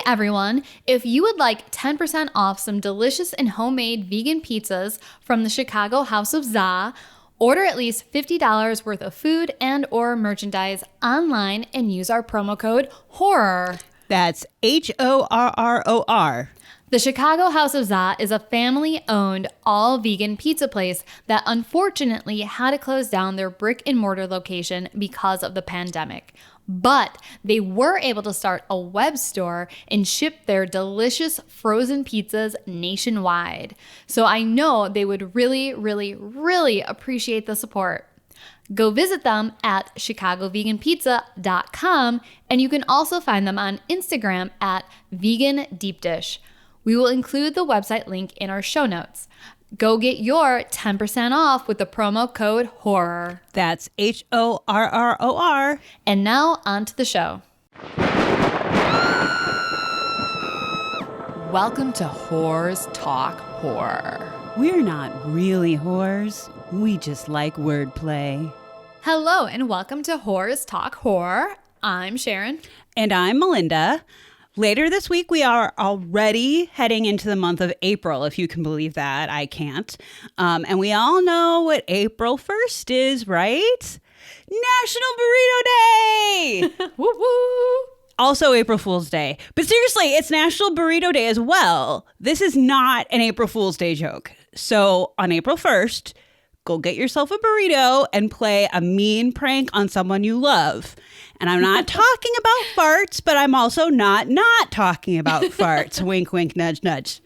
everyone. If you would like 10% off some delicious and homemade vegan pizzas from the Chicago House of Za, order at least $50 worth of food and or merchandise online and use our promo code HORROR. That's HORROR. The Chicago House of Za is a family-owned, all-vegan pizza place that unfortunately had to close down their brick-and-mortar location because of the pandemic. But they were able to start a web store and ship their delicious frozen pizzas nationwide. So I know they would really, really, really appreciate the support. Go visit them at chicagoveganpizza.com, and you can also find them on Instagram at Vegan Deep Dish. We will include the website link in our show notes. Go get your 10% off with the promo code HORROR. That's HORROR. And now on to the show. Welcome to Whores Talk Horror. We're not really whores. We just like wordplay. Hello and welcome to Whores Talk Horror. I'm Sharon. And I'm Melinda. Later this week, we are already heading into the month of April, if you can believe that. I can't. And we all know what April 1st is, right? National Burrito Day! Woo woo! Also April Fool's Day. But seriously, it's National Burrito Day as well. This is not an April Fool's Day joke. So on April 1st, go get yourself a burrito and play a mean prank on someone you love. And I'm not talking about farts, but I'm also not talking about farts. Wink, wink, nudge, nudge.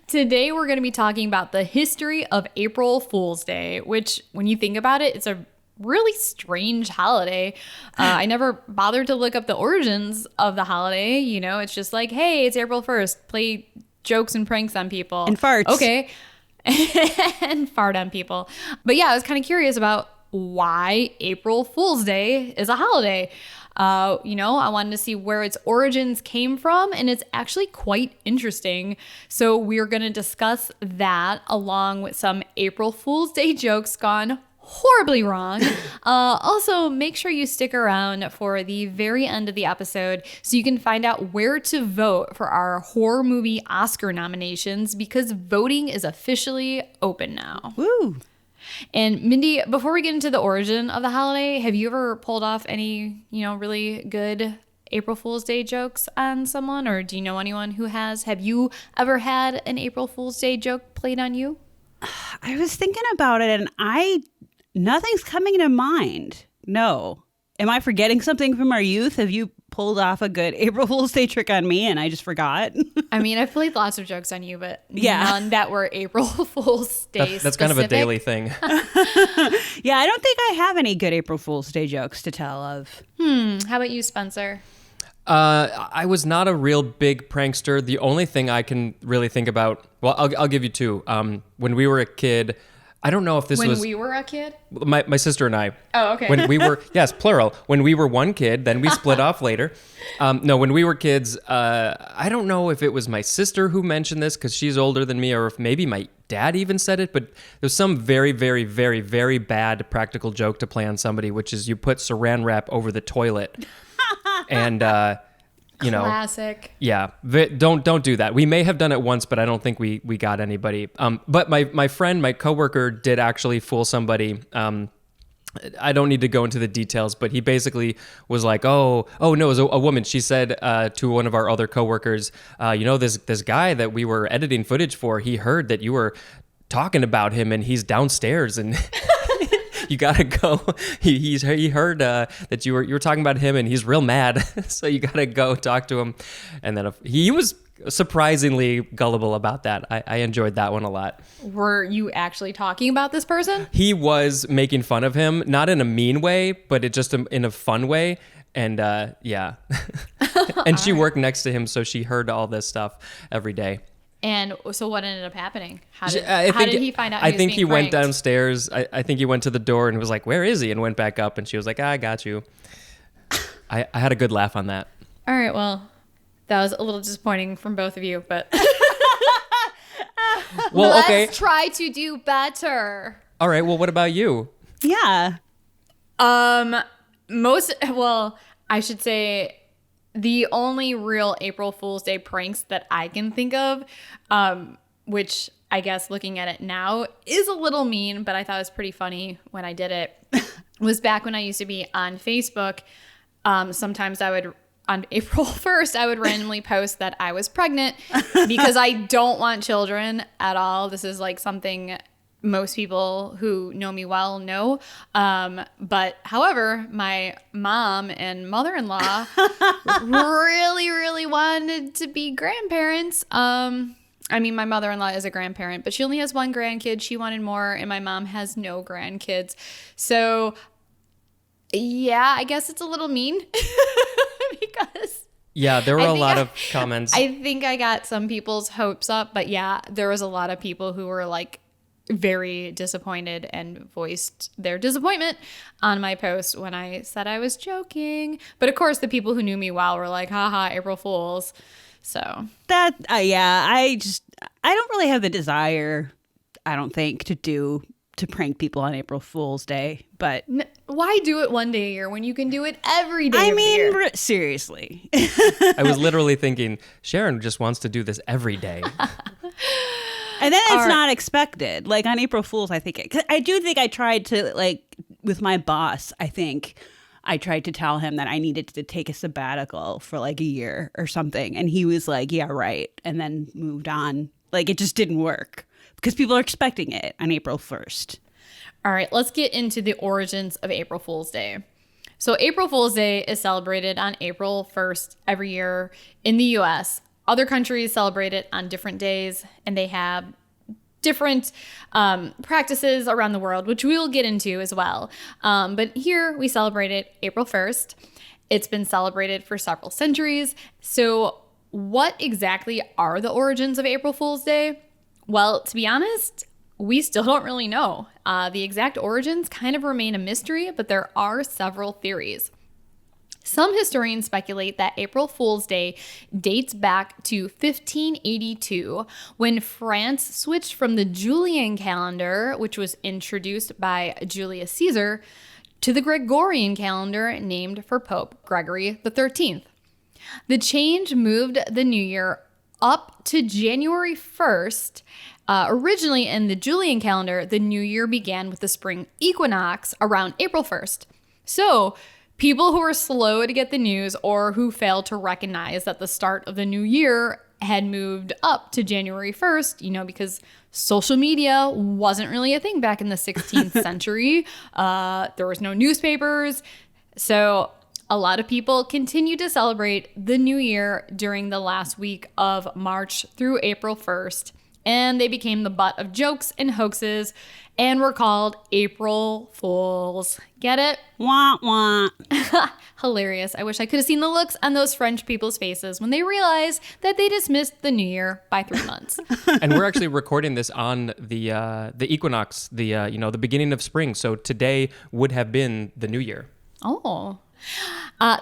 Today, we're going to be talking about the history of April Fool's Day, which, when you think about it, it's a really strange holiday. I never bothered to look up the origins of the holiday. You know, it's just like, hey, it's April 1st. Play jokes and pranks on people. And farts. Okay. And fart on people. But yeah, I was kind of curious about why April Fool's Day is a holiday. I wanted to see where its origins came from, and it's actually quite interesting. So we're going to discuss that along with some April Fool's Day jokes gone horribly wrong. Also, make sure you stick around for the very end of the episode so you can find out where to vote for our horror movie Oscar nominations, because voting is officially open now. Woo! And Mindy, before we get into the origin of the holiday, have you ever pulled off any, really good April Fool's Day jokes on someone? Or do you know anyone who has? Have you ever had an April Fool's Day joke played on you? I was thinking about it and nothing's coming to mind. No. Am I forgetting something from our youth? Have you pulled off a good April Fool's Day trick on me and I just forgot? I mean, I've played lots of jokes on you, but none that were April Fool's Day That's kind of a daily thing. Yeah, I don't think I have any good April Fool's Day jokes to tell of. How about you, Spencer? I was not a real big prankster. The only thing I can really think about, well, I'll give you two. When we were a kid, I don't know if this was... When we were a kid? My sister and I. Oh, okay. When we were... Yes, plural. When we were one kid, then we split off later. No, when we were kids, I don't know if it was my sister who mentioned this because she's older than me, or if maybe my dad even said it, but there's some very, very, very, very bad practical joke to play on somebody, which is you put saran wrap over the toilet. And... Classic. Yeah, don't do that. We may have done it once, but I don't think we got anybody. But my friend, my coworker, did actually fool somebody. I don't need to go into the details, but he basically was like, oh no, it was a woman. She said to one of our other coworkers, this guy that we were editing footage for, he heard that you were talking about him and he's downstairs and you gotta go. He heard that you were talking about him and he's real mad. So you gotta go talk to him. And then he was surprisingly gullible about that. I enjoyed that one a lot. Were you actually talking about this person? He was making fun of him, not in a mean way, but it just in a fun way. And yeah. And she worked next to him, so she heard all this stuff every day. And so what ended up happening? How did he find out he was being he went pranked? downstairs. I think he went to the door and was like, where is he? And went back up and she was like, I got you. I had a good laugh on that. All right, well, that was a little disappointing from both of you, but well, okay. Let's try to do better. All right, well, what about you? Yeah. I should say The only real April Fool's Day pranks that I can think of, which I guess looking at it now is a little mean, but I thought it was pretty funny when I did it, was back when I used to be on Facebook. Sometimes I would, on April 1st, I would randomly post that I was pregnant because I don't want children at all. This is like something most people who know me well know. But however, my mom and mother-in-law really, really wanted to be grandparents. I mean, my mother-in-law is a grandparent, but she only has one grandkid. She wanted more, and my mom has no grandkids. So, yeah, I guess it's a little mean because... Yeah, there were a lot of comments. I think I got some people's hopes up, but yeah, there was a lot of people who were like very disappointed and voiced their disappointment on my post when I said I was joking. But of course, the people who knew me well were like, haha, April Fools. So that, I don't really have the desire, I don't think, to prank people on April Fool's Day, but why do it one day a year when you can do it every day of the year? Seriously. I was literally thinking, Sharon just wants to do this every day. And then it's not expected. Like on April Fool's, I do think I tried to, like, with my boss, I think I tried to tell him that I needed to take a sabbatical for like a year or something. And he was like, yeah, right. And then moved on. Like, it just didn't work because people are expecting it on April 1st. All right, let's get into the origins of April Fool's Day. So April Fool's Day is celebrated on April 1st every year in the U.S. Other countries celebrate it on different days, and they have different practices around the world, which we will get into as well. But here we celebrate it April 1st. It's been celebrated for several centuries. So what exactly are the origins of April Fool's Day? Well, to be honest, we still don't really know. The exact origins kind of remain a mystery, but there are several theories. Some historians speculate that April Fool's Day dates back to 1582, when France switched from the Julian calendar, which was introduced by Julius Caesar, to the Gregorian calendar named for Pope Gregory XIII. The change moved the new year up to January 1st. Originally in the Julian calendar, the new year began with the spring equinox around April 1st. So people who were slow to get the news or who failed to recognize that the start of the new year had moved up to January 1st, because social media wasn't really a thing back in the 16th century. There was no newspapers. So a lot of people continue to celebrate the new year during the last week of March through April 1st. And they became the butt of jokes and hoaxes and were called April Fools. Get it? Wah, wah. Hilarious. I wish I could have seen the looks on those French people's faces when they realized that they dismissed the new year by 3 months. And we're actually recording this on the equinox, the beginning of spring. So today would have been the new year. Oh.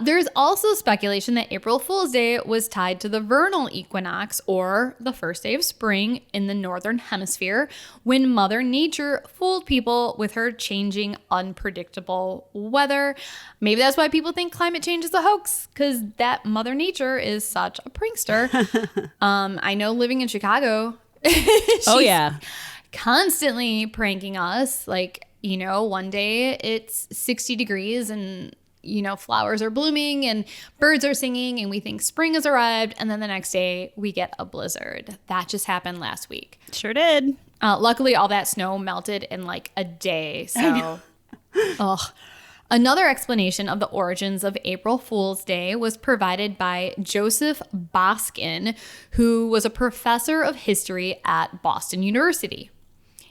There's also speculation that April Fool's Day was tied to the vernal equinox, or the first day of spring in the northern hemisphere, when Mother Nature fooled people with her changing, unpredictable weather. Maybe that's why people think climate change is a hoax, because that Mother Nature is such a prankster. I know, living in Chicago, she's constantly pranking us. Like, one day it's 60 degrees and flowers are blooming and birds are singing and we think spring has arrived. And then the next day we get a blizzard. That just happened last week. Sure did. Luckily, all that snow melted in like a day. So, Another explanation of the origins of April Fool's Day was provided by Joseph Boskin, who was a professor of history at Boston University.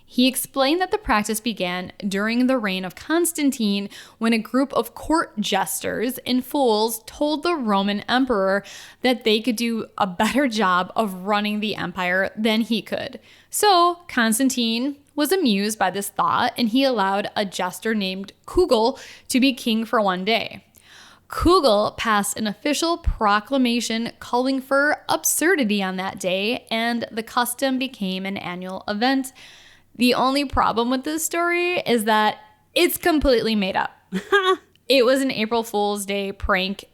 He explained that the practice began during the reign of Constantine, when a group of court jesters and fools told the Roman emperor that they could do a better job of running the empire than he could. So Constantine was amused by this thought, and he allowed a jester named Kugel to be king for one day. Kugel passed an official proclamation calling for absurdity on that day, and the custom became an annual event. The only problem with this story is that it's completely made up. It was an April Fool's Day prank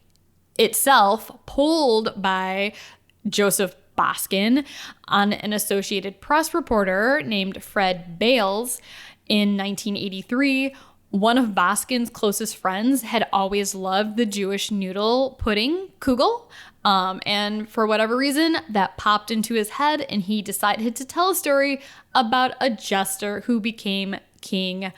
itself pulled by Joseph Boskin on an Associated Press reporter named Fred Bales in 1983. One of Boskin's closest friends had always loved the Jewish noodle pudding, kugel. And for whatever reason, that popped into his head, and he decided to tell a story about a jester who became king,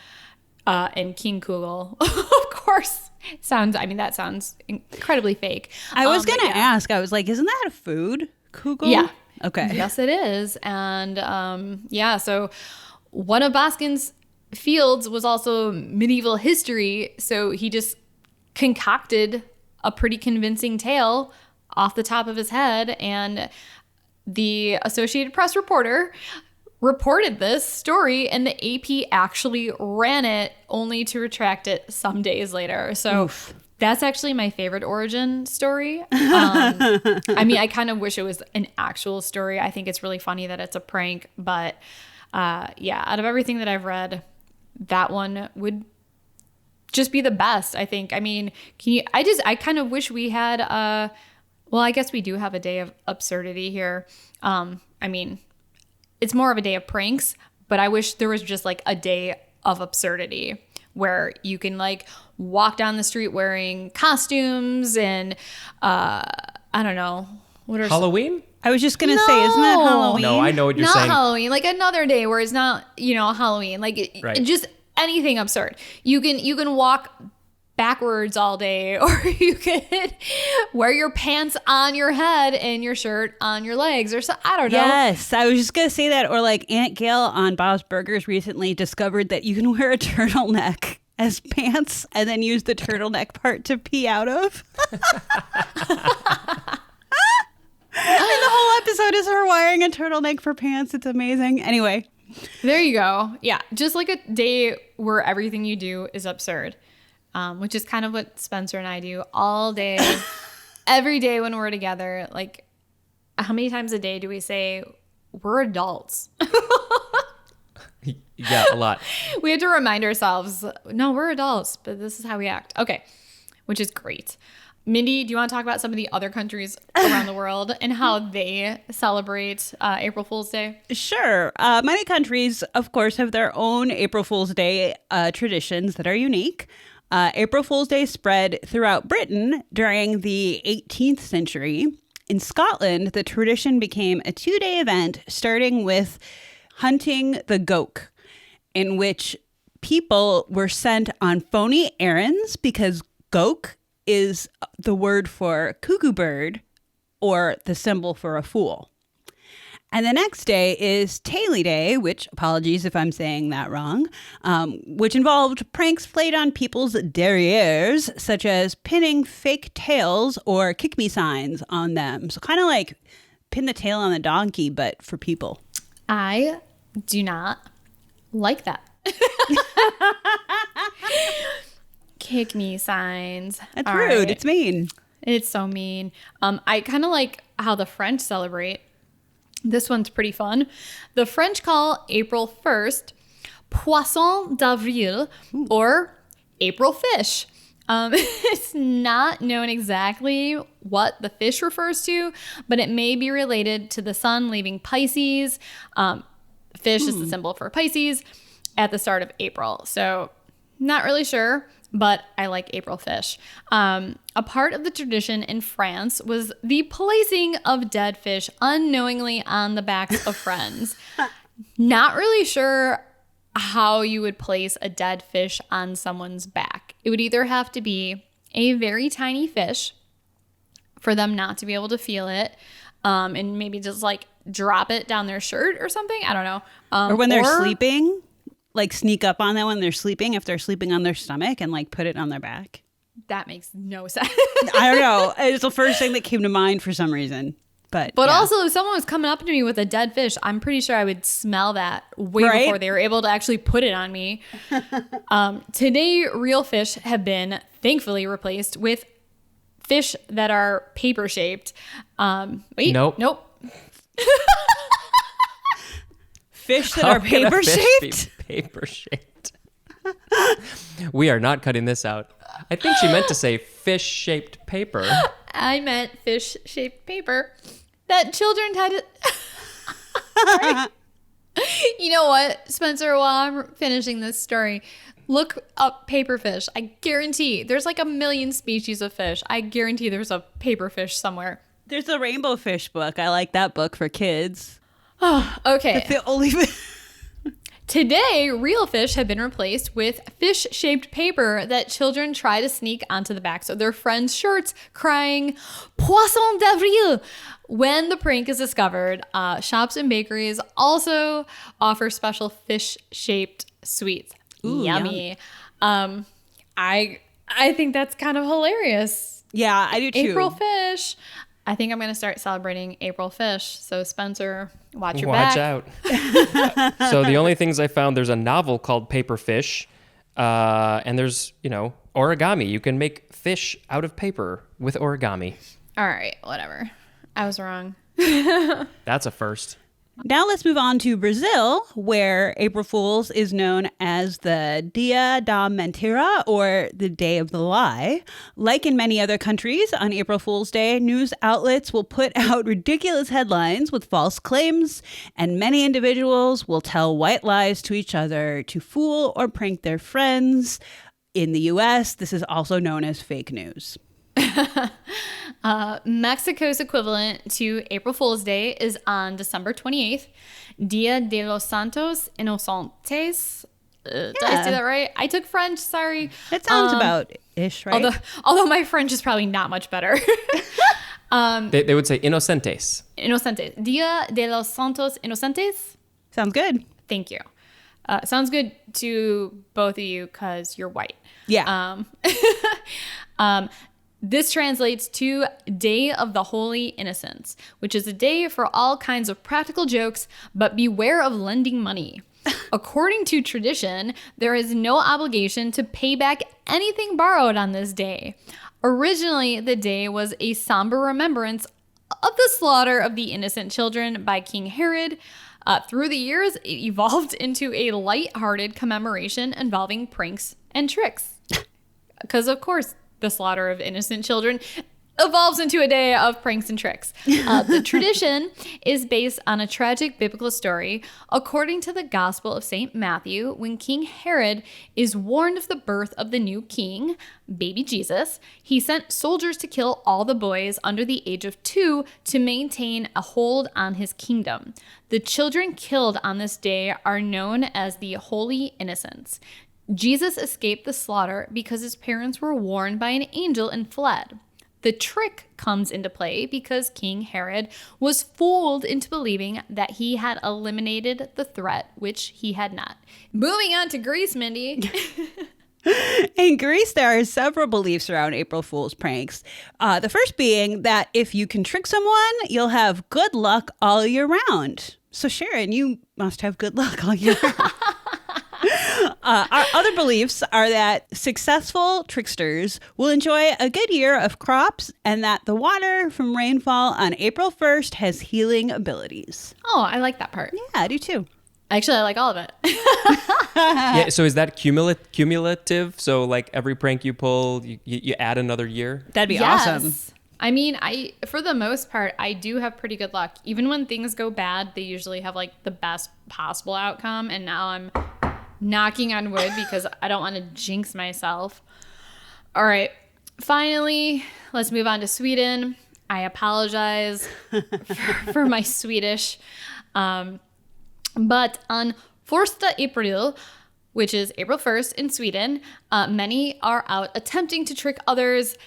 and King Kugel. Of course, that sounds incredibly fake. I was going to ask, I was like, isn't that a food? Kugel? Yeah. Okay. Yes, it is. And so one of Boskin's fields was also medieval history. So he just concocted a pretty convincing tale off the top of his head. And the Associated Press reporter reported this story, and the AP actually ran it only to retract it some days later. So Oof. That's actually my favorite origin story. I kind of wish it was an actual story. I think it's really funny that it's a prank, but out of everything that I've read, that one would just be the best, I think. I mean, I kind of wish we had, I guess we do have a day of absurdity here. It's more of a day of pranks, but I wish there was just like a day of absurdity where you can like walk down the street wearing costumes and I don't know. What are Halloween? I was just going to say, isn't that Halloween? No, I know what you're saying. Not Halloween, like another day where it's not, Halloween. Like right. Just anything absurd. You can walk backwards all day, or you could wear your pants on your head and your shirt on your legs, or so. I don't know. Yes, I was just gonna say that. Or like Aunt Gail on Bob's Burgers recently discovered that you can wear a turtleneck as pants and then use the turtleneck part to pee out of. And the whole episode is her wearing a turtleneck for pants. It's amazing. Anyway, there you go. Yeah, just like a day where everything you do is absurd. Which is kind of what Spencer and I do all day, every day when we're together. Like, how many times a day do we say we're adults? Yeah, a lot. We have to remind ourselves, no, we're adults, but this is how we act. Okay, which is great. Mindy, do you want to talk about some of the other countries around the world and how they celebrate April Fool's Day? Sure. Many countries, of course, have their own April Fool's Day traditions that are unique. April Fool's Day spread throughout Britain during the 18th century. In Scotland, the tradition became a 2-day event starting with hunting the goak, in which people were sent on phony errands because goak is the word for cuckoo bird or the symbol for a fool. And the next day is Taily Day, which, apologies if I'm saying that wrong, which involved pranks played on people's derrieres, such as pinning fake tails or kick me signs on them. So kind of like pin the tail on the donkey, but for people. I do not like that. Kick me signs. That's rude. Right. It's mean. It's so mean. I kind of like how the French celebrate. This one's pretty fun. The French call April 1st Poisson d'Avril, or April fish. It's not known exactly what the fish refers to, but it may be related to the sun leaving Pisces. Fish is the symbol for Pisces at the start of April. So not really sure, but I like April fish. A part of the tradition in France was the placing of dead fish unknowingly on the backs of friends. Not really sure how you would place a dead fish on someone's back. It would either have to be a very tiny fish for them not to be able to feel it, and maybe just like drop it down their shirt or something. I don't know. Or when they're sleeping, like sneak up on them when they're sleeping, if they're sleeping on their stomach, and like put it on their back. That makes no sense. I don't know. It's the first thing that came to mind for some reason. But yeah. Also, if someone was coming up to me with a dead fish, I'm pretty sure I would smell that way before they were able to actually put it on me. Today, real fish have been thankfully replaced with fish that are paper shaped. Nope. Fish that are paper shaped? Paper shaped. We are not cutting this out. I think she meant to say fish shaped paper. I meant fish-shaped paper that children had to... You know what, Spencer, while I'm finishing this story, look up paperfish. I guarantee there's like a million species of fish. I guarantee there's a paperfish somewhere. There's the Rainbow Fish book. I like that book for kids. Oh, okay. That's the only Today, real fish have been replaced with fish-shaped paper that children try to sneak onto the backs of their friends' shirts, crying, Poisson d'avril! When the prank is discovered, shops and bakeries also offer special fish-shaped sweets. Ooh, Yummy. I think that's kind of hilarious. Yeah, I do too. April fish. I think I'm going to start celebrating April fish. So Spencer, watch your Watch back. out. So the only things I found, there's a novel called Paper Fish, and there's, origami. You can make fish out of paper with origami. All right, whatever. I was wrong. That's a first. Now let's move on to Brazil, where April Fool's is known as the Dia da Mentira, or the Day of the Lie. Like in many other countries, on April Fool's Day, news outlets will put out ridiculous headlines with false claims, and many individuals will tell white lies to each other to fool or prank their friends. In the U.S., this is also known as fake news. Mexico's equivalent to April Fool's Day is on December 28th, Dia de los Santos Inocentes. Did I say that right? I took French, sorry. That sounds about-ish, right? Although my French is probably not much better. They would say inocentes. Inocentes. Dia de los Santos Inocentes. Sounds good. Thank you. Sounds good to both of you because you're white. Yeah. This translates to Day of the Holy Innocents, which is a day for all kinds of practical jokes, but beware of lending money. According to tradition, there is no obligation to pay back anything borrowed on this day. Originally, the day was a somber remembrance of the slaughter of the innocent children by King Herod. Through the years, it evolved into a light-hearted commemoration involving pranks and tricks. Because, of course, the slaughter of innocent children evolves into a day of pranks and tricks. The tradition is based on a tragic biblical story. According to the Gospel of St. Matthew, when King Herod is warned of the birth of the new king, baby Jesus, he sent soldiers to kill all the boys under the age of 2 to maintain a hold on his kingdom. The children killed on this day are known as the Holy Innocents. Jesus escaped the slaughter because his parents were warned by an angel and fled. The trick comes into play because King Herod was fooled into believing that he had eliminated the threat, which he had not. Moving on to Greece, Mindy. In Greece, there are several beliefs around April Fool's pranks. The first being that if you can trick someone, you'll have good luck all year round. So Sharon, you must have good luck all year round. Our other beliefs are that successful tricksters will enjoy a good year of crops and that the water from rainfall on April 1st has healing abilities. Oh, I like that part. Yeah, I do too. Actually, I like all of it. Yeah, so is that cumulative? So like every prank you pull, you add another year? That'd be awesome. I mean, for the most part, I do have pretty good luck. Even when things go bad, they usually have like the best possible outcome. And now I'm knocking on wood because I don't want to jinx myself. All right. Finally, let's move on to Sweden. I apologize for my Swedish. But on Första April, which is April 1st in Sweden, many are out attempting to trick others,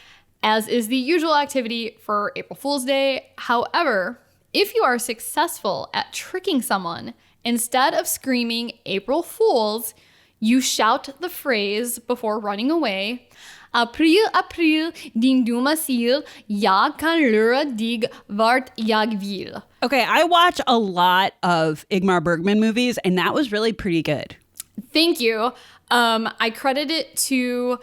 as is the usual activity for April Fool's Day. However, if you are successful at tricking someone, instead of screaming April Fools, you shout the phrase before running away. April, april, din dumma sil, jag kan lura dig vart jag vill. Okay, I watch a lot of Ingmar Bergman movies, and that was really pretty good. Thank you. I credit it to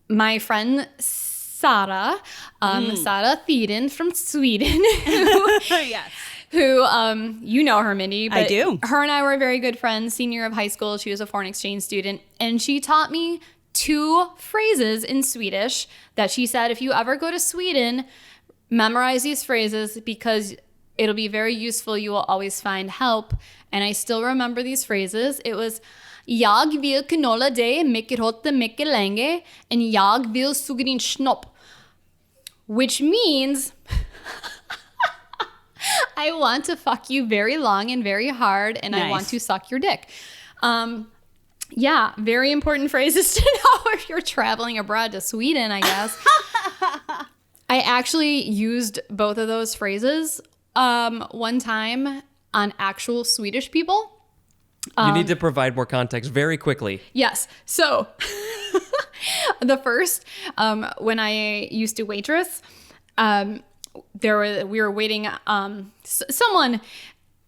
my friend Sara, Sara Thieden from Sweden. Yes. Who, you know her, Mindy. But I do. Her and I were very good friends. Senior of high school, she was a foreign exchange student. And she taught me 2 phrases in Swedish that she said, if you ever go to Sweden, memorize these phrases because it'll be very useful. You will always find help. And I still remember these phrases. It was jag vill knulla dig mycket hårt mycket länge and jag vill suga din snopp, which means I want to fuck you very long and very hard, and I want to suck your dick. Yeah, very important phrases to know if you're traveling abroad to Sweden, I guess. I actually used both of those phrases one time on actual Swedish people. You need to provide more context very quickly. Yes. So the first, when I used to waitress, we were waiting, someone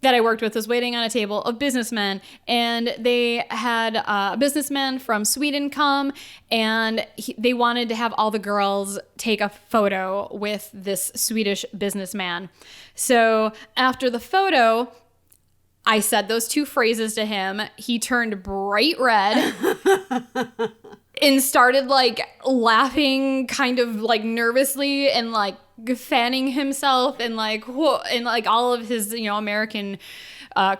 that I worked with was waiting on a table of businessmen, and they had a businessman from Sweden come, and they wanted to have all the girls take a photo with this Swedish businessman. So after the photo, I said those 2 phrases to him. He turned bright red and started like laughing kind of like nervously and like fanning himself, and like whoa, and like all of his American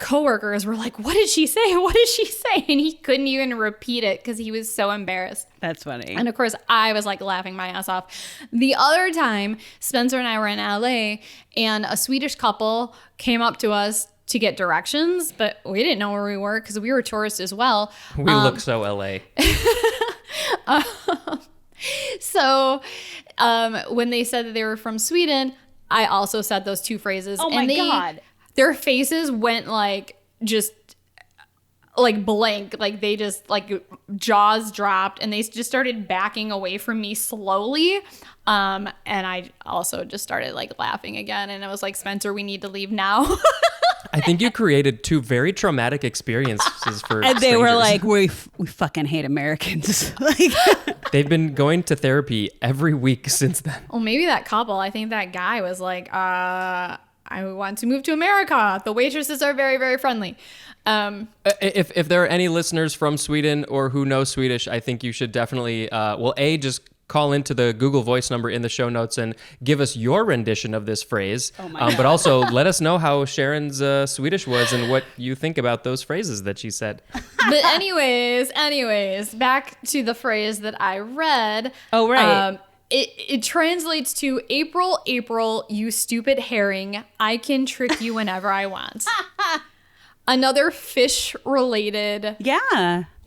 coworkers were like, what did she say? What did she say? And he couldn't even repeat it because he was so embarrassed. That's funny. And of course I was like laughing my ass off. The other time, Spencer and I were in LA, and a Swedish couple came up to us to get directions, but we didn't know where we were because we were tourists as well. We look so LA. So when they said that they were from Sweden, I also said those 2 phrases. Oh my God. Their faces went like just like blank. Like they just like jaws dropped, and they just started backing away from me slowly. And I also just started like laughing again. And I was like, Spencer, we need to leave now. I think you created 2 very traumatic experiences for And they were strangers. like, we fucking hate Americans. Like, They've been going to therapy every week since then. Well, maybe that couple, I think that guy was like, I want to move to America. The waitresses are very, very friendly. If there are any listeners from Sweden or who know Swedish, I think you should definitely, just call into the Google Voice number in the show notes and give us your rendition of this phrase. Oh my God. But also let us know how Sharon's Swedish was and what you think about those phrases that she said. But anyways, back to the phrase that I read. Oh, right. It translates to April, you stupid herring. I can trick you whenever I want. Another fish-related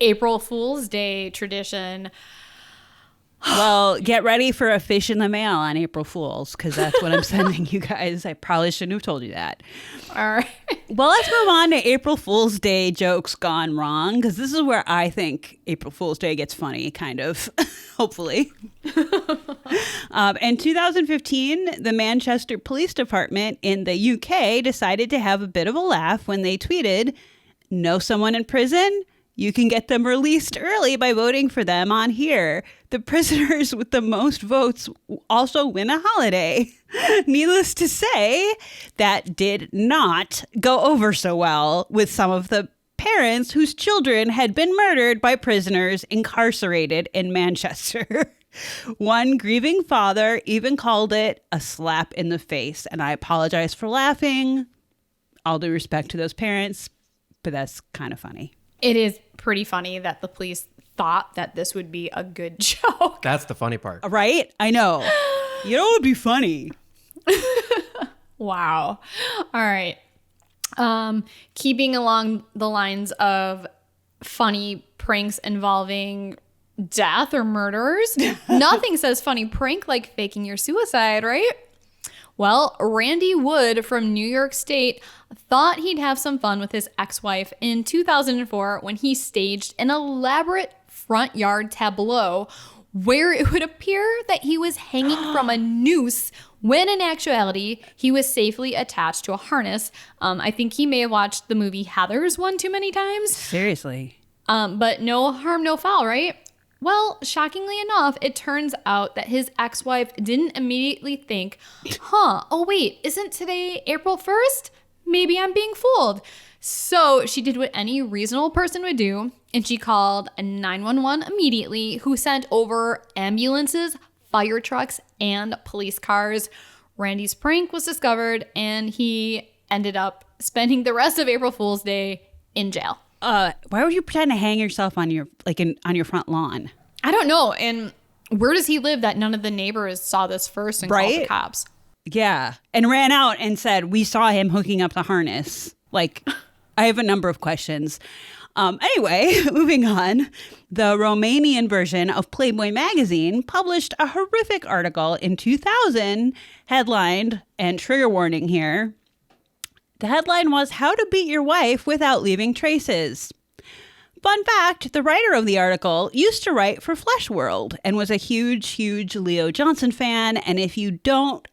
April Fool's Day tradition. Well, get ready for a fish in the mail on April Fool's, because that's what I'm sending you guys. I probably shouldn't have told you that. All right. Well, let's move on to April Fool's Day jokes gone wrong, because this is where I think April Fool's Day gets funny, kind of, hopefully. In 2015, the Manchester Police Department in the UK decided to have a bit of a laugh when they tweeted, "Know someone in prison? You can get them released early by voting for them on here. The prisoners with the most votes also win a holiday." Needless to say, that did not go over so well with some of the parents whose children had been murdered by prisoners incarcerated in Manchester. One grieving father even called it a slap in the face. And I apologize for laughing. All due respect to those parents, but that's kind of funny. It is pretty funny that the police thought that this would be a good joke. That's the funny part. Right? I know. You know what would be funny? Wow. All right. Keeping along the lines of funny pranks involving death or murderers, nothing says funny prank like faking your suicide, right? Well, Randy Wood from New York State thought he'd have some fun with his ex-wife in 2004 when he staged an elaborate front yard tableau where it would appear that he was hanging from a noose when in actuality he was safely attached to a harness. I think he may have watched the movie Heathers one too many times. Seriously. But no harm, no foul, right? Well, shockingly enough, it turns out that his ex-wife didn't immediately think, oh wait, isn't today April 1st? maybe I'm being fooled. So she did what any reasonable person would do, and she called 911 immediately, who sent over ambulances, fire trucks, and police cars. Randy's prank was discovered, and he ended up spending the rest of April Fool's Day in jail. Why would you pretend to hang yourself on your on your front lawn? I don't know. And where does he live that none of the neighbors saw this first and called the cops? Yeah. And ran out and said, we saw him hooking up the harness. Like, I have a number of questions. Anyway, moving on. The Romanian version of Playboy magazine published a horrific article in 2000 headlined, and trigger warning here, the headline was How to Beat Your Wife Without Leaving Traces. Fun fact, the writer of the article used to write for Flesh World and was a huge Leo Johnson fan. And if you don't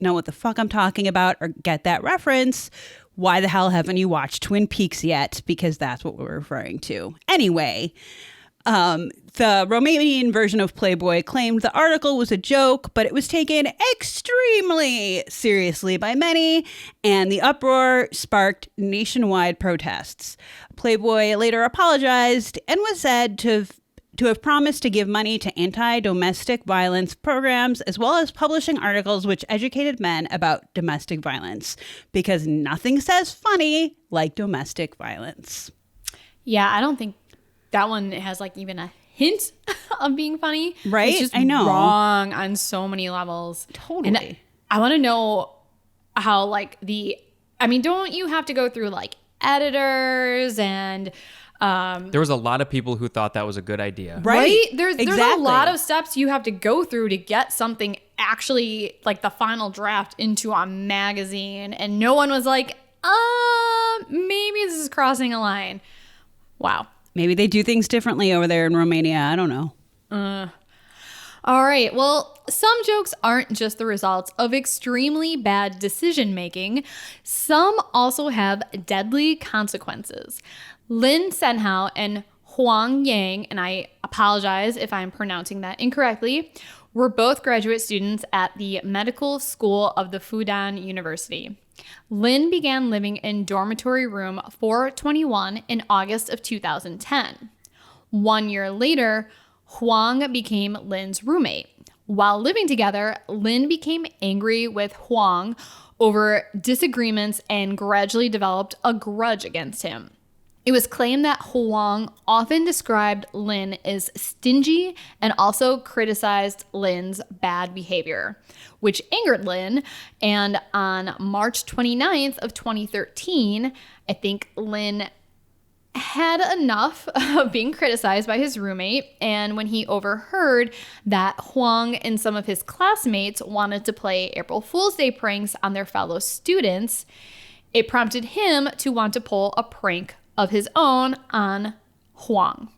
know what the fuck I'm talking about or get that reference, why the hell haven't you watched Twin Peaks yet? Because that's what we're referring to. Anyway, the Romanian version of Playboy claimed the article was a joke, but it was taken extremely seriously by many, and the uproar sparked nationwide protests. Playboy later apologized and was said to have promised to give money to anti-domestic violence programs, as well as publishing articles which educated men about domestic violence, because nothing says funny like domestic violence. Yeah, I don't think that one has like even a hint of being funny. Right? It's just I know. wrong on so many levels. Totally. And I want to know how like don't you have to go through like editors and there was a lot of people who thought that was a good idea. right? There's Exactly. a lot of steps you have to go through to get something actually like the final draft into a magazine, and no one was like, maybe this is crossing a line. Wow. Maybe they do things differently over there in Romania. I don't know. All right. Well, some jokes aren't just the results of extremely bad decision making. Some also have deadly consequences. Lin Senhao and Huang Yang, and I apologize if I'm pronouncing that incorrectly, were both graduate students at the medical school of the Fudan University. Lin began living in dormitory room 421 in August of 2010. 1 year later, Huang became Lin's roommate. While living together, Lin became angry with Huang over disagreements and gradually developed a grudge against him. It was claimed that Huang often described Lin as stingy and also criticized Lin's bad behavior, which angered Lin. And on March 29th of 2013, I think Lin had enough of being criticized by his roommate, and when he overheard that Huang and some of his classmates wanted to play April Fool's Day pranks on their fellow students, it prompted him to want to pull a prank of his own on Huang.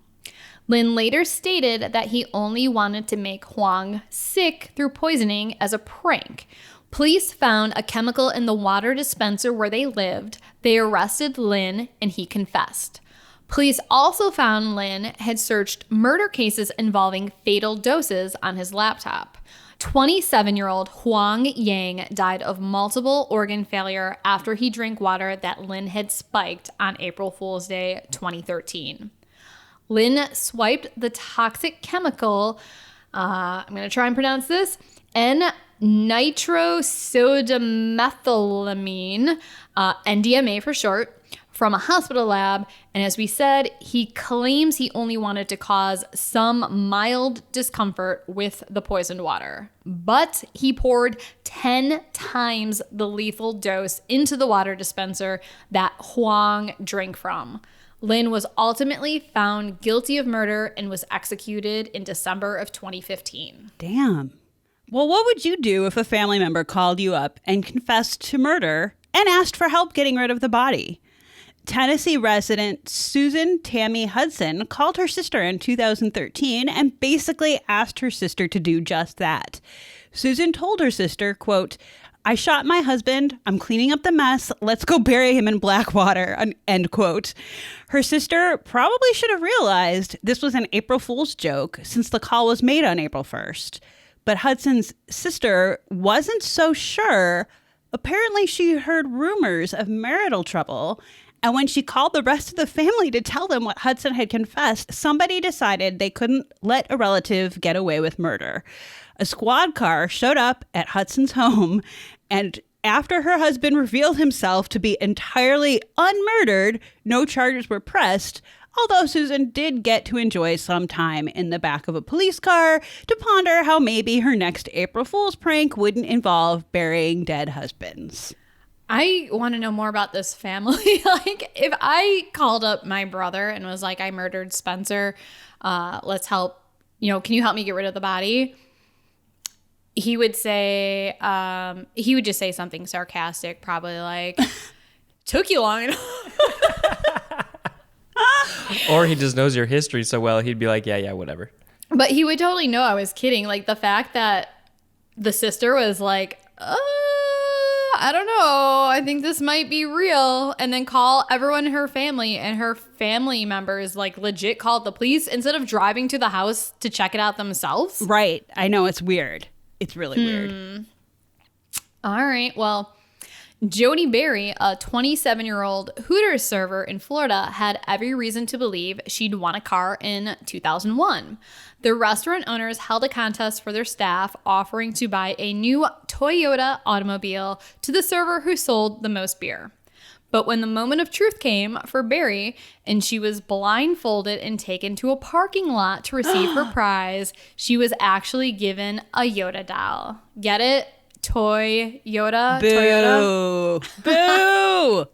Lin later stated that he only wanted to make Huang sick through poisoning as a prank. Police found a chemical in the water dispenser where they lived. They arrested Lin, and he confessed. Police also found Lin had searched murder cases involving fatal doses on his laptop. 27-year-old Huang Yang died of multiple organ failure after he drank water that Lin had spiked on April Fool's Day 2013. Lin swiped the toxic chemical, I'm going to try and pronounce this, N-nitrosodimethylamine, NDMA for short, from a hospital lab, and as we said, he claims he only wanted to cause some mild discomfort with the poisoned water. But he poured 10 times the lethal dose into the water dispenser that Huang drank from. Lin was ultimately found guilty of murder and was executed in December of 2015. Damn. Well, what would you do if a family member called you up and confessed to murder and asked for help getting rid of the body? Tennessee resident Susan Tammy Hudson called her sister in 2013 and basically asked her sister to do just that. Susan told her sister, quote, "I shot my husband. I'm cleaning up the mess. Let's go bury him in black water," end quote. Her sister probably should have realized this was an April Fool's joke since the call was made on April 1st. But Hudson's sister wasn't so sure Apparently, she heard rumors of marital trouble, and when she called the rest of the family to tell them what Hudson had confessed, somebody decided they couldn't let a relative get away with murder. A squad car showed up at Hudson's home, and after her husband revealed himself to be entirely unmurdered, no charges were pressed, although Susan did get to enjoy some time in the back of a police car to ponder how maybe her next April Fool's prank wouldn't involve burying dead husbands. I want to know more about this family. Like, if I called up my brother and was like, I murdered Spencer, let's help, can you help me get rid of the body? He would say, he would just say something sarcastic, probably like, took you long enough. Or he just knows your history so well, he'd be like, yeah, whatever. But he would totally know I was kidding. Like, the fact that the sister was like, I don't know, I think this might be real. And then call everyone in her family, and her family members like legit called the police instead of driving to the house to check it out themselves. Right. I know, it's weird. It's really weird. All right. Well, Jody Berry, a 27-year-old Hooters server in Florida, had every reason to believe she'd won a car in 2001. The restaurant owners held a contest for their staff, offering to buy a new Toyota automobile to the server who sold the most beer. But when the moment of truth came for Berry and she was blindfolded and taken to a parking lot to receive her prize, she was actually given a Yoda doll. Get it? Toyota. Boo. Boo.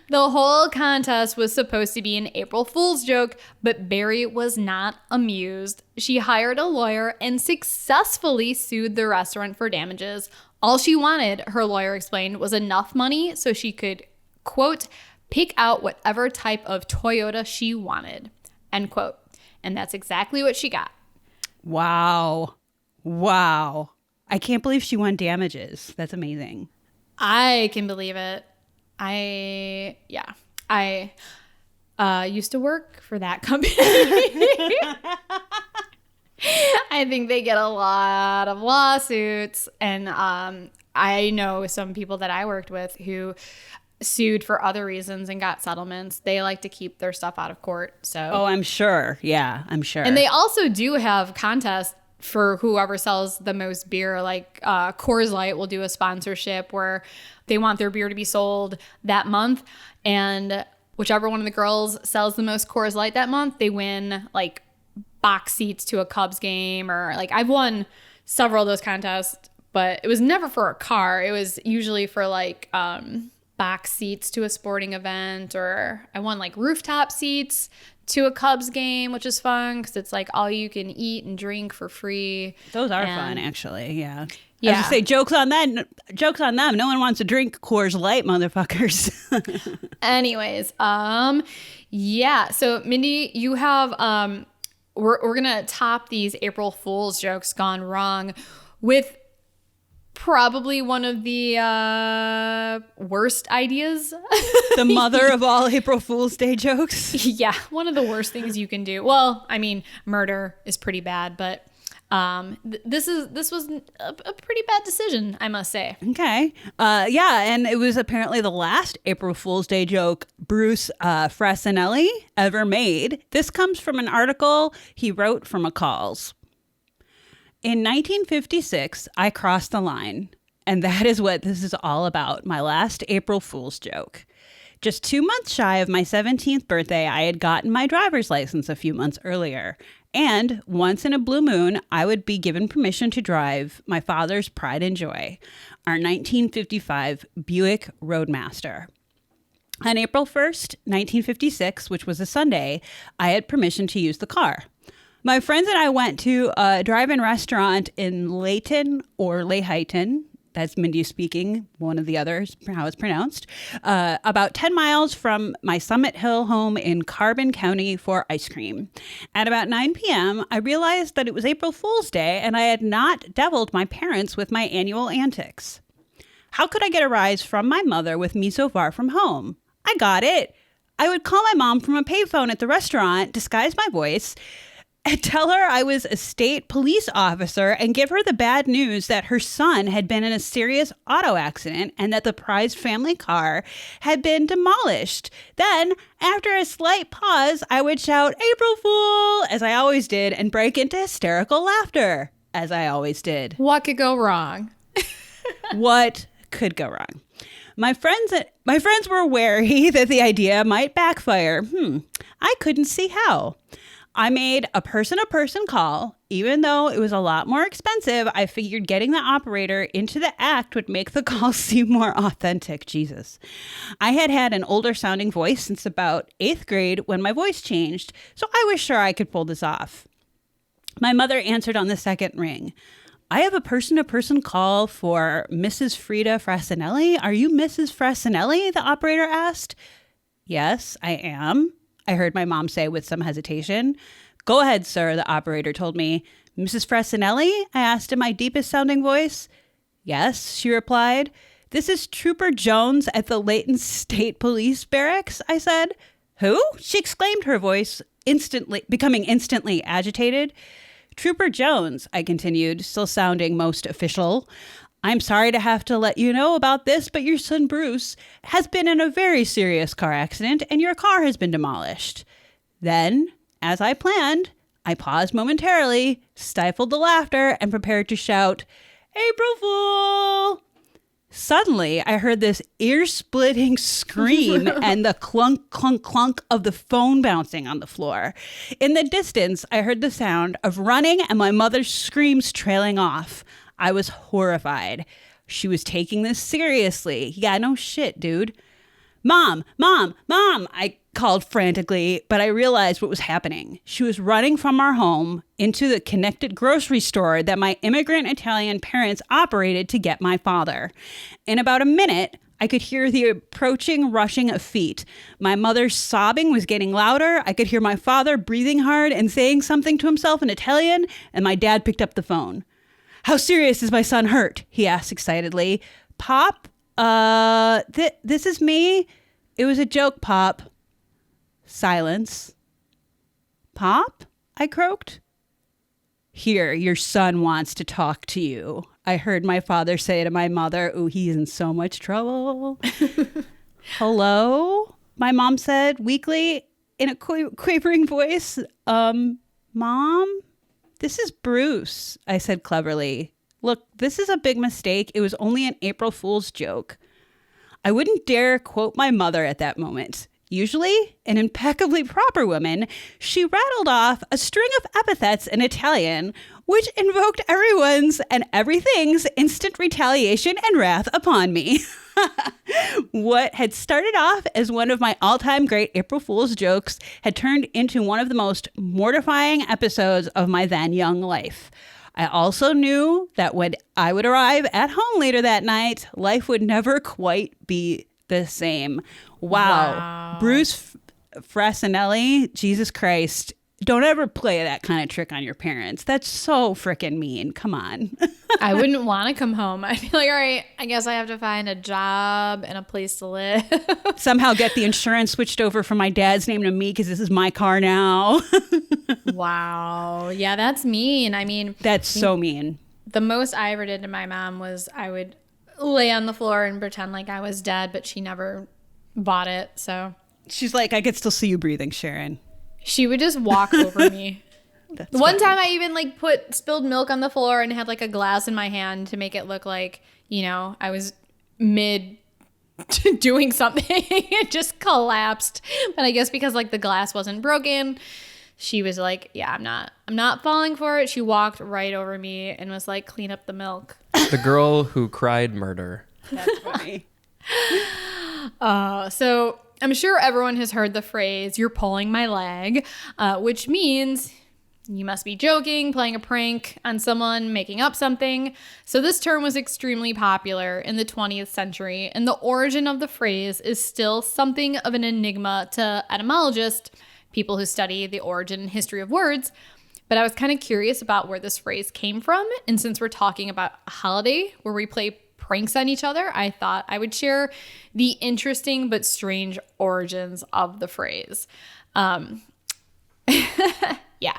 The whole contest was supposed to be an April Fool's joke, but Berry was not amused. She hired a lawyer and successfully sued the restaurant for damages. All she wanted, her lawyer explained, was enough money so she could, quote, pick out whatever type of Toyota she wanted, end quote. And that's exactly what she got. Wow. I can't believe she won damages. That's amazing. I can believe it. I used to work for that company. I think they get a lot of lawsuits, and I know some people that I worked with who sued for other reasons and got settlements. They like to keep their stuff out of court. So I'm sure. Yeah, I'm sure. And they also do have contests for whoever sells the most beer. Like Coors Light will do a sponsorship where they want their beer to be sold that month, and whichever one of the girls sells the most Coors Light that month, they win like box seats to a Cubs game. Or like, I've won several of those contests, but it was never for a car. It was usually for like box seats to a sporting event, or I won like rooftop seats to a Cubs game, which is fun because it's like all you can eat and drink for free. Those are fun, actually. Yeah. Yeah. I was gonna say, jokes on that. Jokes on them. No one wants to drink Coors Light, motherfuckers. Anyways, yeah. So Mindy, you have we're gonna top these April Fool's jokes gone wrong with probably one of the worst ideas. The mother of all April Fool's Day jokes. Yeah, one of the worst things you can do. Well, I mean, murder is pretty bad, but this was a pretty bad decision, I must say. Okay. Yeah, and it was apparently the last April Fool's Day joke Bruce Frassinelli ever made. This comes from an article he wrote from a calls. In 1956, I crossed the line, and that is what this is all about, my last April Fool's joke. Just 2 months shy of my 17th birthday, I had gotten my driver's license a few months earlier. And once in a blue moon, I would be given permission to drive my father's pride and joy, our 1955 Buick Roadmaster. On April 1st, 1956, which was a Sunday, I had permission to use the car. My friends and I went to a drive-in restaurant in Layton or Layhighton. That's Mindy speaking, one of the others, how it's pronounced, about 10 miles from my Summit Hill home in Carbon County for ice cream. At about 9 p.m., I realized that it was April Fool's Day and I had not deviled my parents with my annual antics. How could I get a rise from my mother with me so far from home? I got it. I would call my mom from a payphone at the restaurant, disguise my voice, and tell her I was a state police officer and give her the bad news that her son had been in a serious auto accident and that the prized family car had been demolished. Then, after a slight pause, I would shout, "April Fool," as I always did, and break into hysterical laughter, as I always did. What could go wrong? What could go wrong? My friends were wary that the idea might backfire. I couldn't see how. I made a person-to-person call. Even though it was a lot more expensive, I figured getting the operator into the act would make the call seem more authentic. Jesus. I had had an older sounding voice since about 8th grade when my voice changed, so I was sure I could pull this off. My mother answered on the second ring. "I have a person-to-person call for Mrs. Frida Frassinelli. Are you Mrs. Frassinelli?" the operator asked. "Yes, I am," I heard my mom say with some hesitation. "Go ahead, sir," the operator told me. "Mrs. Frassinelli?" I asked in my deepest sounding voice. "Yes," she replied. "This is Trooper Jones at the Layton State Police Barracks," I said. "Who?" she exclaimed, her voice becoming instantly agitated. "Trooper Jones," I continued, still sounding most official. "I'm sorry to have to let you know about this, but your son Bruce has been in a very serious car accident and your car has been demolished." Then, as I planned, I paused momentarily, stifled the laughter, and prepared to shout, "April Fool!" Suddenly, I heard this ear-splitting scream and the clunk, clunk, clunk of the phone bouncing on the floor. In the distance, I heard the sound of running and my mother's screams trailing off. I was horrified. She was taking this seriously. Yeah, no shit, dude. "Mom, Mom, Mom," I called frantically, but I realized what was happening. She was running from our home into the connected grocery store that my immigrant Italian parents operated to get my father. In about a minute, I could hear the approaching rushing of feet. My mother's sobbing was getting louder. I could hear my father breathing hard and saying something to himself in Italian, and my dad picked up the phone. "How serious is my son hurt?" he asked excitedly. "Pop, this is me. It was a joke, Pop." Silence. "Pop?" I croaked. "Here, your son wants to talk to you," I heard my father say to my mother. "Ooh, he's in so much trouble." "Hello?" my mom said weakly in a quavering voice. Mom? "This is Bruce," I said cleverly. "Look, this is a big mistake. It was only an April Fool's joke." I wouldn't dare quote my mother at that moment. Usually, an impeccably proper woman, she rattled off a string of epithets in Italian, which invoked everyone's and everything's instant retaliation and wrath upon me. What had started off as one of my all-time great April Fool's jokes had turned into one of the most mortifying episodes of my then young life. I also knew that when I would arrive at home later that night, life would never quite be the same. Wow. Bruce Frassinelli, Jesus Christ. Don't ever play that kind of trick on your parents. That's so freaking mean. Come on. I wouldn't want to come home. I'd be like, all right, I guess I have to find a job and a place to live. Somehow get the insurance switched over from my dad's name to me because this is my car now. Wow. Yeah, that's mean. I mean, that's so mean. The most I ever did to my mom was I would lay on the floor and pretend like I was dead, but she never bought it. So she's like, I could still see you breathing, Sharon. She would just walk over me. That's One time I even like put spilled milk on the floor and had like a glass in my hand to make it look like, you know, I was mid doing something. It just collapsed. But I guess because like the glass wasn't broken, she was like, yeah, I'm not falling for it. She walked right over me and was like, clean up the milk. The girl who cried murder. That's funny. So I'm sure everyone has heard the phrase, "you're pulling my leg," which means you must be joking, playing a prank on someone, making up something. So this term was extremely popular in the 20th century, and the origin of the phrase is still something of an enigma to etymologists, people who study the origin and history of words. But I was kind of curious about where this phrase came from, and since we're talking about a holiday where we play pranks on each other, I thought I would share the interesting but strange origins of the phrase. Yeah.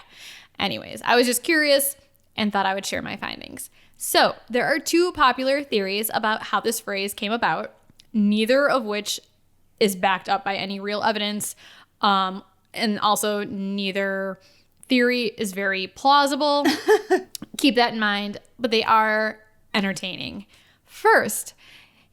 Anyways, I was just curious and thought I would share my findings. So there are 2 popular theories about how this phrase came about, neither of which is backed up by any real evidence. And also neither theory is very plausible. Keep that in mind, but they are entertaining. First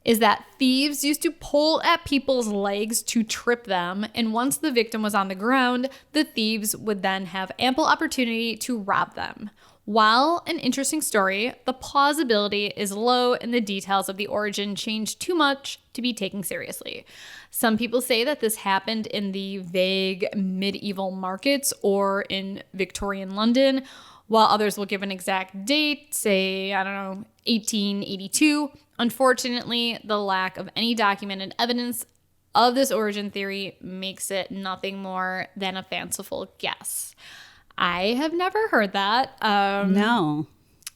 is that thieves used to pull at people's legs to trip them, and once the victim was on the ground, the thieves would then have ample opportunity to rob them. While an interesting story, the plausibility is low and the details of the origin change too much to be taken seriously. Some people say that this happened in the vague medieval markets or in Victorian London, while others will give an exact date, say, 1882. Unfortunately, the lack of any documented evidence of this origin theory makes it nothing more than a fanciful guess. I have never heard that. No.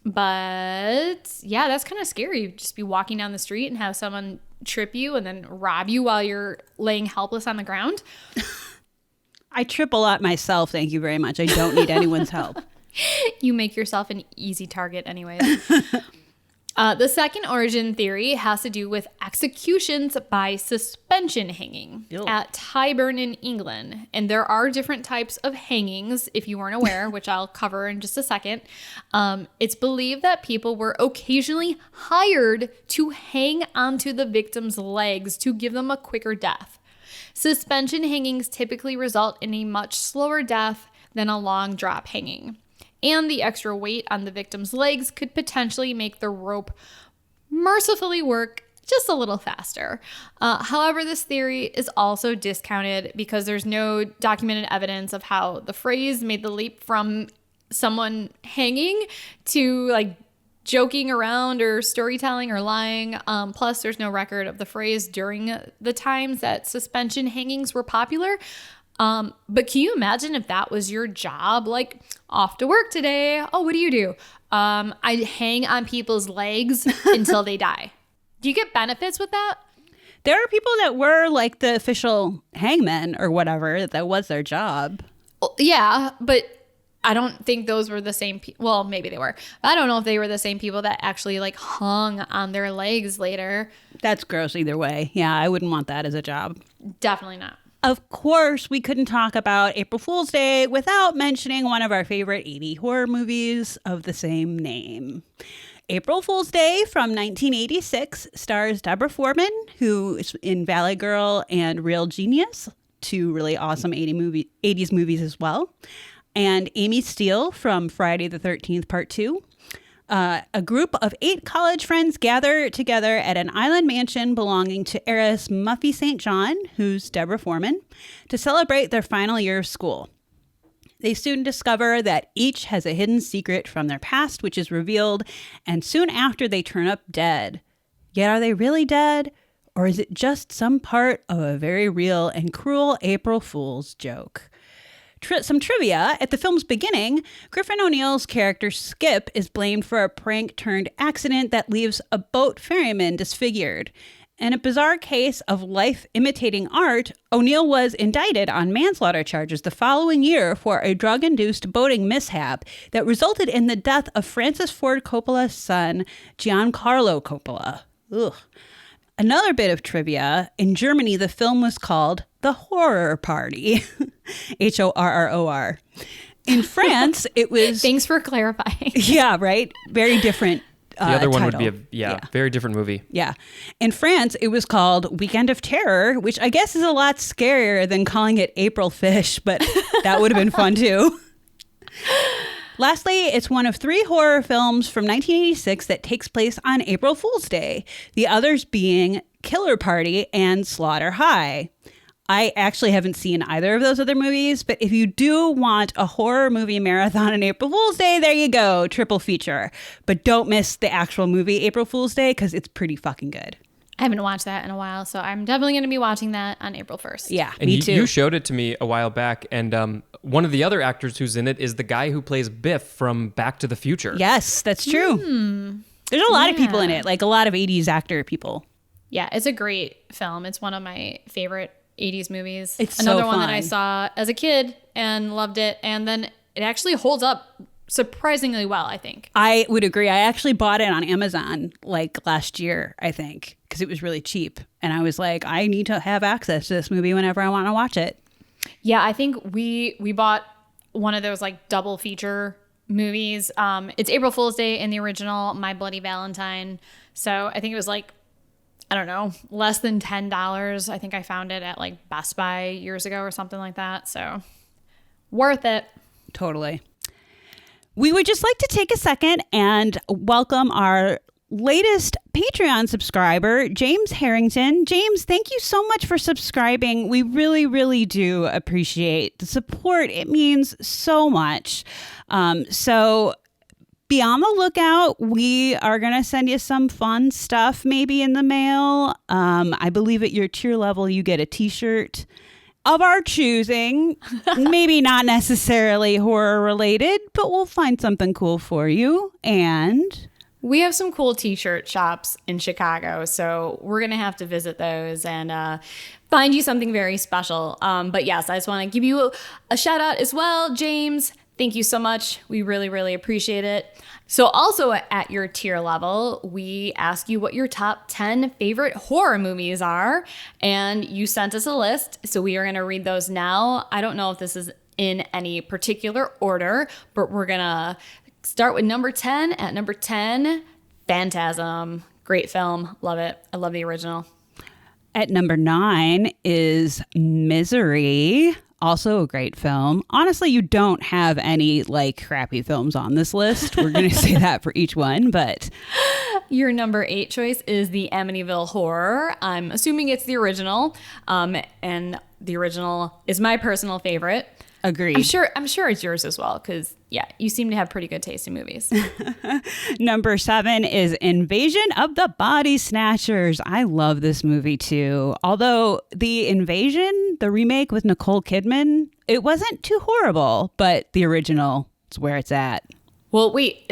But yeah, that's kind of scary. Just be walking down the street and have someone trip you and then rob you while you're laying helpless on the ground. I trip a lot myself. Thank you very much. I don't need anyone's help. You make yourself an easy target anyways. The second origin theory has to do with executions by suspension hanging at Tyburn in England. And there are different types of hangings, if you weren't aware, which I'll cover in just a second. It's believed that people were occasionally hired to hang onto the victim's legs to give them a quicker death. Suspension hangings typically result in a much slower death than a long drop hanging. And the extra weight on the victim's legs could potentially make the rope mercifully work just a little faster. However, this theory is also discounted because there's no documented evidence of how the phrase made the leap from someone hanging to like joking around or storytelling or lying. Plus, there's no record of the phrase during the times that suspension hangings were popular. But can you imagine if that was your job? Like, off to work today. Oh, what do you do? I hang on people's legs until they die. Do you get benefits with that? There are people that were like the official hangmen or whatever. That was their job. Yeah, but I don't think those were the same people. Well, maybe they were. I don't know if they were the same people that actually like hung on their legs later. That's gross either way. Yeah, I wouldn't want that as a job. Definitely not. Of course, we couldn't talk about April Fool's Day without mentioning one of our favorite 80 horror movies of the same name. April Fool's Day from 1986 stars Deborah Foreman, who is in Valley Girl and Real Genius, 2 really awesome 80s movies as well, and Amy Steele from Friday the 13th Part 2. A group of 8 college friends gather together at an island mansion belonging to heiress Muffy St. John, who's Deborah Foreman, to celebrate their final year of school. They soon discover that each has a hidden secret from their past, which is revealed, and soon after they turn up dead. Yet are they really dead? Or is it just some part of a very real and cruel April Fool's joke? Some trivia. At the film's beginning, Griffin O'Neill's character Skip is blamed for a prank-turned-accident that leaves a boat ferryman disfigured. In a bizarre case of life imitating art, O'Neill was indicted on manslaughter charges the following year for a drug-induced boating mishap that resulted in the death of Francis Ford Coppola's son, Giancarlo Coppola. Ugh. Another bit of trivia, in Germany, the film was called The Horror Party. Horror. In France, it was... Thanks for clarifying. Yeah, right? Very different The other one title. would be very different movie. Yeah. In France, it was called Weekend of Terror, which I guess is a lot scarier than calling it April Fish, but that would have been fun too. Lastly, it's one of 3 horror films from 1986 that takes place on April Fool's Day, the others being Killer Party and Slaughter High. I actually haven't seen either of those other movies, but if you do want a horror movie marathon on April Fool's Day, there you go, triple feature. But don't miss the actual movie April Fool's Day because it's pretty fucking good. I haven't watched that in a while, so I'm definitely going to be watching that on April 1st. Yeah, and me too. You showed it to me a while back, and one of the other actors who's in it is the guy who plays Biff from Back to the Future. Yes, that's true. There's a lot of people in it, like a lot of 80s actor people. Yeah, it's a great film. It's one of my favorite 80s movies. It's another so one that fun. I saw as a kid and loved it. And then it actually holds up surprisingly well, I think. I would agree. I actually bought it on Amazon like last year, I think, because it was really cheap. And I was like, I need to have access to this movie whenever I want to watch it. Yeah, I think we bought one of those like double feature movies. It's April Fool's Day in the original, My Bloody Valentine. So I think it was like, I don't know, less than $10. I think I found it at like Best Buy years ago or something like that. So worth it. Totally. We would just like to take a second and welcome our latest Patreon subscriber, James Harrington. James, thank you so much for subscribing. We really, really do appreciate the support. It means so much. So be on the lookout. We are going to send you some fun stuff maybe in the mail. I believe at your tier level, you get a t-shirt of our choosing. Maybe not necessarily horror related, but we'll find something cool for you. And we have some cool t-shirt shops in Chicago, so we're going to have to visit those and find you something very special. But yes, I just want to give you a shout out as well, James. Thank you so much. We really, really appreciate it. So also at your tier level, we ask you what your top 10 favorite horror movies are, and you sent us a list, so we are going to read those now. I don't know if this is in any particular order, but we're going to start with number 10. At number 10, Phantasm. Great film. Love it. I love the original. At number 9 is Misery. Also a great film. Honestly, you don't have any like crappy films on this list. We're going to say that for each one, but your number 8 choice is the Amityville Horror. I'm assuming it's the original, and the original is my personal favorite. Agreed. I'm sure it's yours as well, because yeah, you seem to have pretty good taste in movies. Number 7 is Invasion of the Body Snatchers. I love this movie too. Although the Invasion, the remake with Nicole Kidman, it wasn't too horrible, but the original is where it's at. Well, wait,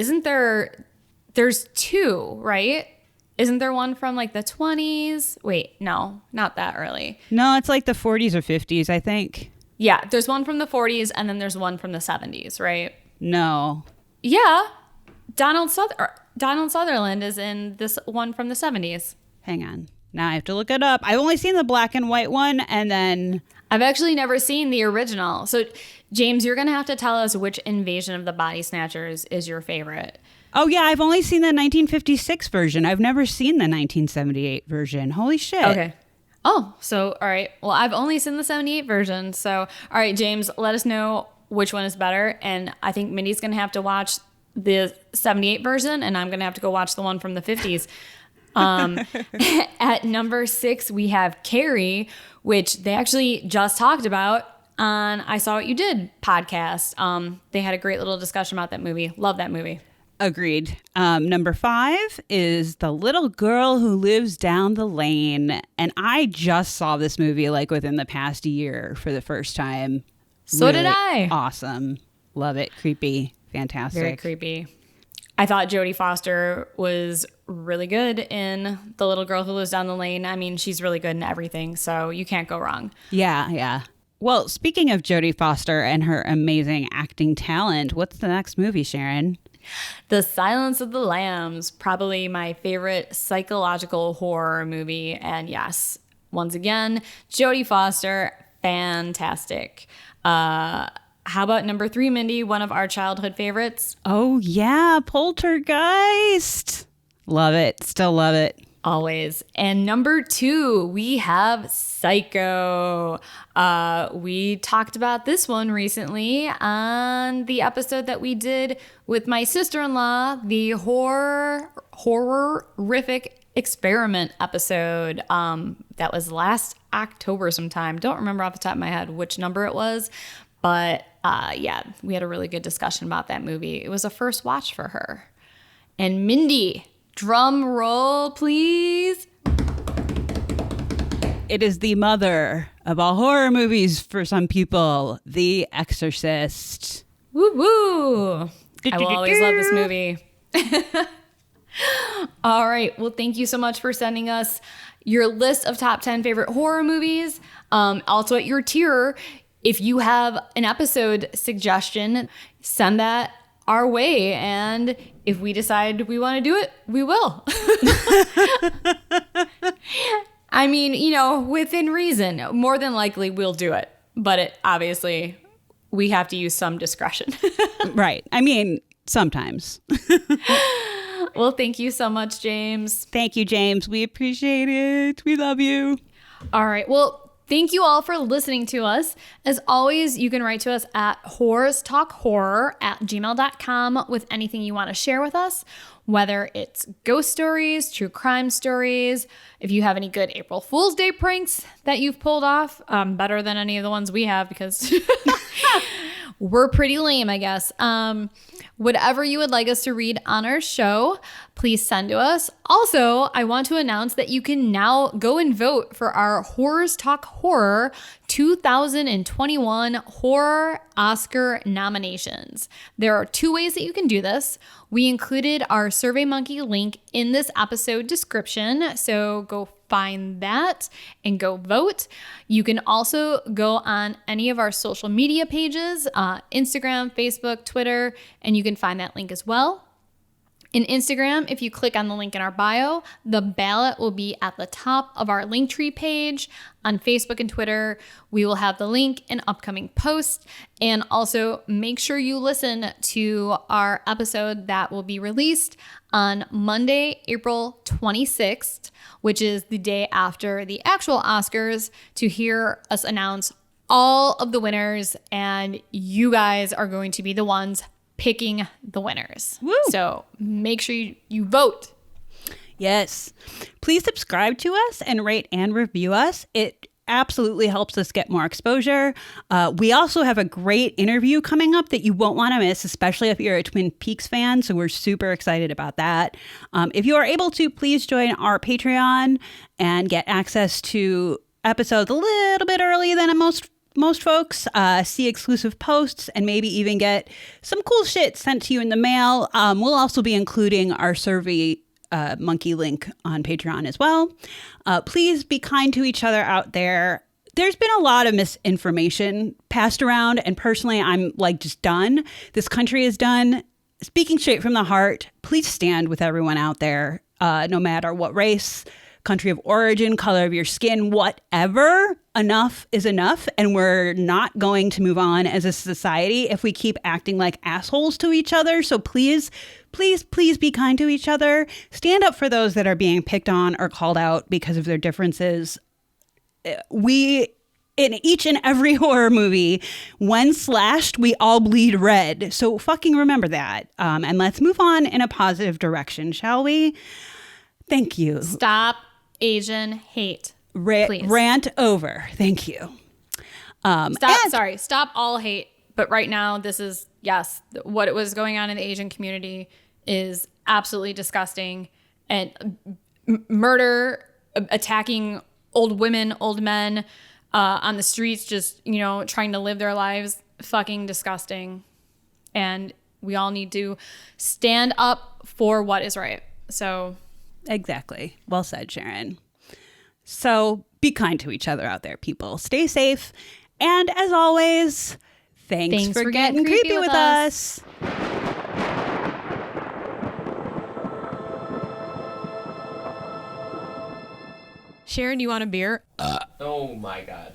there's 2, right? Isn't there one from like the 20s? Wait, no, not that early. No, it's like the 40s or 50s, I think. Yeah, there's one from the 40s and then there's one from the 70s, right? No. Yeah. Donald Sutherland is in this one from the 70s. Hang on. Now I have to look it up. I've only seen the black and white one, and then I've actually never seen the original. So, James, you're going to have to tell us which Invasion of the Body Snatchers is your favorite. Oh, yeah, I've only seen the 1956 version. I've never seen the 1978 version. Holy shit. Okay. Oh, so, all right. Well, I've only seen the 78 version. So, all right, James, let us know which one is better. And I think Mindy's going to have to watch the 78 version, and I'm going to have to go watch the one from the 50s. At number 6, we have Carrie, which they actually just talked about on I Saw What You Did podcast. They had a great little discussion about that movie. Love that movie. Agreed. Number 5 is The Little Girl Who Lives Down the Lane. And I just saw this movie like within the past year for the first time. So really did I. Awesome. Love it. Creepy. Fantastic. Very creepy. I thought Jodie Foster was really good in The Little Girl Who Lives Down the Lane. I mean, she's really good in everything, so you can't go wrong. Yeah. Well, speaking of Jodie Foster and her amazing acting talent, what's the next movie, Sharon? The Silence of the Lambs, probably my favorite psychological horror movie. And yes, once again, Jodie Foster, fantastic. How about number 3, Mindy, one of our childhood favorites? Oh, yeah, Poltergeist. Love it. Still love it. Always. And number 2, we have Psycho. We talked about this one recently on the episode that we did with my sister-in-law, the horrific experiment episode. That was last October sometime. Don't remember off the top of my head which number it was, but yeah, we had a really good discussion about that movie. It was a first watch for her. And Mindy, drum roll, please. It is the mother of all horror movies for some people, The Exorcist. Woo woo! I will always love this movie. All right. Well, thank you so much for sending us your list of top 10 favorite horror movies. Also at your tier, if you have an episode suggestion, send that our way. And if we decide we want to do it, we will. I mean, you know, within reason, more than likely we'll do it. But obviously, we have to use some discretion. Right. I mean, sometimes. Well, thank you so much, James. Thank you, James. We appreciate it. We love you. All right. Well, thank you all for listening to us. As always, you can write to us at whorestalkhorror@gmail.com with anything you want to share with us, whether it's ghost stories, true crime stories, if you have any good April Fool's Day pranks that you've pulled off, better than any of the ones we have because we're pretty lame, I guess. Whatever you would like us to read on our show, please send to us. Also, I want to announce that you can now go and vote for our Horrors Talk Horror 2021 Horror Oscar nominations. There are 2 ways that you can do this. We included our SurveyMonkey link in this episode description, so go find that and go vote. You can also go on any of our social media pages, Instagram, Facebook, Twitter, and you can find that link as well. In Instagram, if you click on the link in our bio, the ballot will be at the top of our Linktree page. On Facebook and Twitter, we will have the link in upcoming posts. And also make sure you listen to our episode that will be released on Monday, April 26th, which is the day after the actual Oscars, to hear us announce all of the winners. And you guys are going to be the ones picking the winners. Woo. So make sure you vote. Yes. Please subscribe to us and rate and review us. It absolutely helps us get more exposure. We also have a great interview coming up that you won't want to miss, especially if you're a Twin Peaks fan. So we're super excited about that. If you are able to, please join our Patreon and get access to episodes a little bit early than most folks, see exclusive posts, and maybe even get some cool shit sent to you in the mail. We'll also be including our survey monkey link on Patreon as well. Please be kind to each other out there. There's been a lot of misinformation passed around, and personally, I'm like just done. This country is done. Speaking straight from the heart, please stand with everyone out there, no matter what race, country of origin, color of your skin, whatever. Enough is enough, and we're not going to move on as a society if we keep acting like assholes to each other. So please, please, please be kind to each other. Stand up for those that are being picked on or called out because of their differences. In each and every horror movie, when slashed, we all bleed red. So fucking remember that. And let's move on in a positive direction, shall we? Thank you. Stop Asian hate. Rant over. Thank you. Stop all hate. But right now, this is, yes, what it was going on in the Asian community is absolutely disgusting. And murder, attacking old women, old men on the streets, just, you know, trying to live their lives, fucking disgusting. And we all need to stand up for what is right. So. Exactly. Well said, Sharon. So be kind to each other out there, people. Stay safe. And as always, thanks for getting creepy with us. Sharon, do you want a beer? Oh my God.